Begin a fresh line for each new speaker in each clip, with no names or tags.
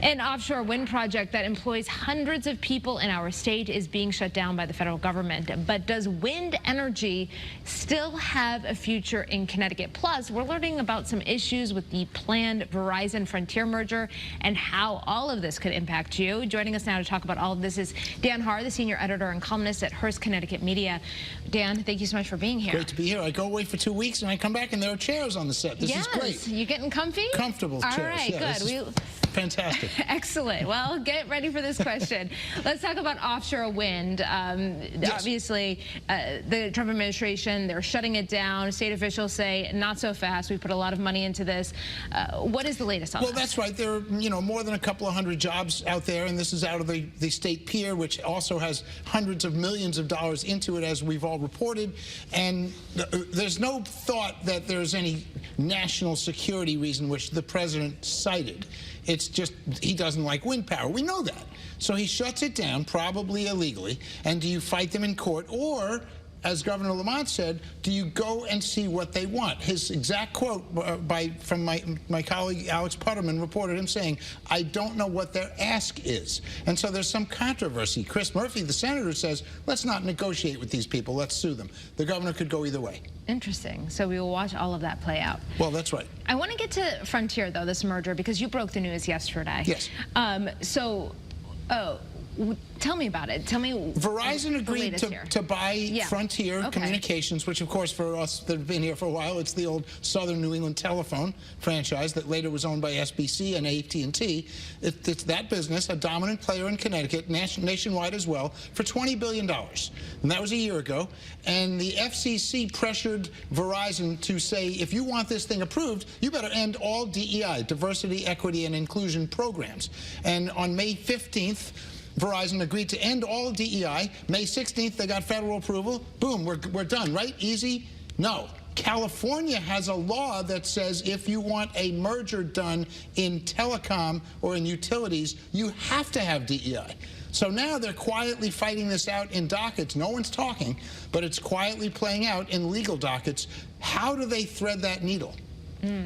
An offshore wind project that employs hundreds of people in our state is being shut down by the federal government. But does wind energy still have a future in Connecticut? Plus, we're learning about some issues with the planned Verizon Frontier merger and how all of this could impact you. Joining us now to talk about all of this is Dan Haar, the senior editor and columnist at Hearst Connecticut Media. Dan, thank you so much for being here.
Great to be here. I go away for 2 weeks and I come back and there are chairs on the set. This is great.
You getting comfy?
Comfortable chairs.
All right,
yeah,
good.
Fantastic.
Excellent. Well, get ready for this question. Let's talk about offshore wind.
Yes.
Obviously, the Trump administration, they're shutting it down. State officials say not so fast. We put a lot of money into this. What is the latest on this?
Well, that's right. There are, more than a couple of hundred jobs out there, and this is out of the state pier, which also has hundreds of millions of dollars into it, as we've all reported. And there's no thought that there's any national security reason which the president cited. It's just he doesn't like wind power. We know that. So he shuts it down, probably illegally. And do you fight them in court? Or, as Governor Lamont said, do you go and see what they want? His exact quote from my colleague Alex Putterman reported him saying, I don't know what their ask is. And so there's some controversy. Chris Murphy, the senator, says, let's not negotiate with these people. Let's sue them. The governor could go either way.
Interesting. So we will watch all of that play out.
Well, that's right.
I want to get to Frontier, though, this merger, because you broke the news yesterday.
Yes.
Tell me about it. Tell me.
Verizon agreed to buy Frontier Communications, which, of course, for us that have been here for a while, it's the old Southern New England telephone franchise that later was owned by SBC and AT&T. It's that business, a dominant player in Connecticut, nationwide as well, for $20 billion. And that was a year ago. And the FCC pressured Verizon to say, if you want this thing approved, you better end all DEI, diversity, equity, and inclusion programs. And on May 15th, Verizon agreed to end all DEI. May 16th, they got federal approval. Boom, we're done, right? Easy? No. California has a law that says if you want a merger done in telecom or in utilities, you have to have DEI. So now they're quietly fighting this out in dockets. No one's talking, but it's quietly playing out in legal dockets. How do they thread that needle?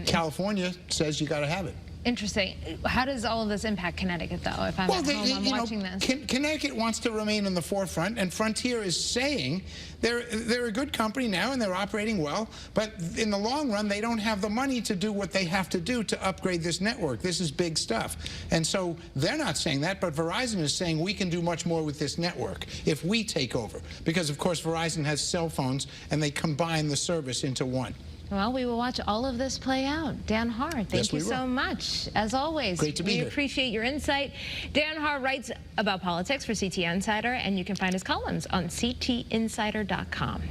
California says you got to have it.
Interesting. How does all of this impact Connecticut, though? If I'm at home, I'm watching this.
Connecticut wants to remain in the forefront, and Frontier is saying they're a good company now and they're operating well, but in the long run, they don't have the money to do what they have to do to upgrade this network. This is big stuff. And so they're not saying that, but Verizon is saying we can do much more with this network if we take over. Because, of course, Verizon has cell phones, and they combine the service into one.
Well, we will watch all of this play out. Dan Haar, thank you so much. As always,
great to be here.
We appreciate your insight. Dan Haar writes about politics for CT Insider, and you can find his columns on ctinsider.com.